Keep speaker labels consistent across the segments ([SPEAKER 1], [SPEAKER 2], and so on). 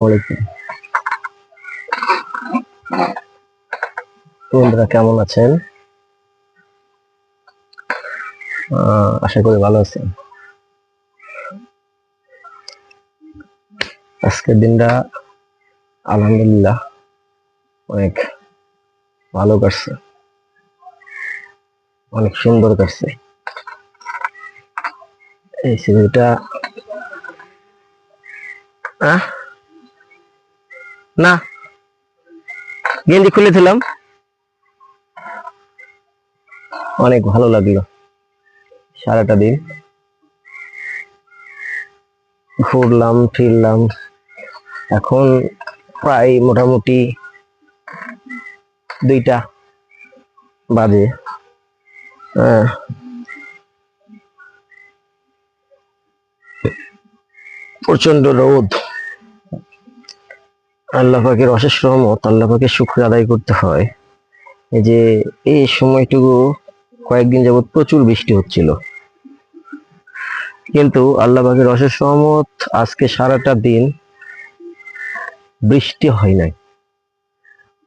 [SPEAKER 1] ওয়ালাইকুম। বন্ধুরা কেমন আছেন? আশা করি ভালো আছেন। আজকের দিনটা আলহামদুলিল্লাহ অনেক ভালো কাটছে, অনেক সুন্দর কাটছে। এই সিভিটা না গেঞ্জি খুলে দিলাম, অনেক ভালো লাগলো। সারাটা দিন ঘুরলাম ফিরলাম, এখন প্রায় মোটামুটি 2টা বাজে। প্রচন্ড রোদ, আল্লাহ পাকের অশেষ রহমত, আল্লাহ পাকের শুকর আদায় করতে হয়। এই যে এই সময়টুকু কয়েকদিন যাবত প্রচুর বৃষ্টি হচ্ছিল, কিন্তু আল্লাহ পাকের অশেষ রহমত আজকে সারাটা দিন বৃষ্টি হয় নাই,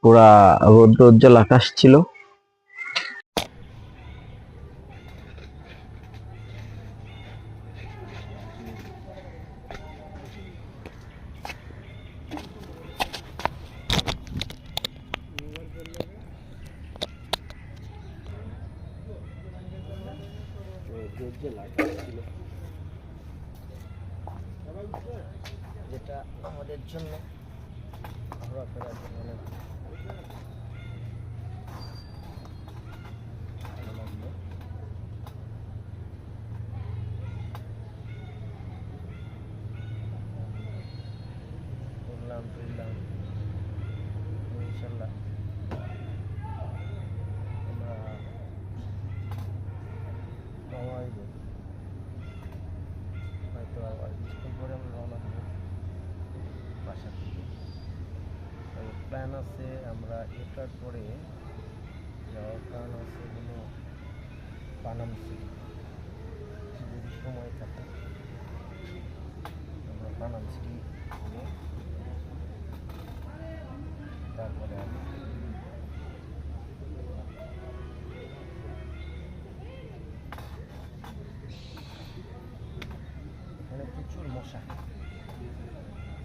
[SPEAKER 1] পুরা রৌদ্রোজ্জ্বল আকাশ ছিল। যেটা আমাদের জন্য ঘোরাফেরার জন্য অনেক ভালো লাগলো। ঘুরলাম ফিরলাম, ইনশাল্লাহ আমরা রওনা দিব, হয়তো আবার কিছুক্ষণ পরে আমরা রওনা দেব বাসা থেকে। প্ল্যান আছে আমরা এটার পরে যাওয়ার প্ল্যান আছে হলো পানাম সিটি। যদি সময় থাকে আমরা পানাম সিটি ঘুরে তারপরে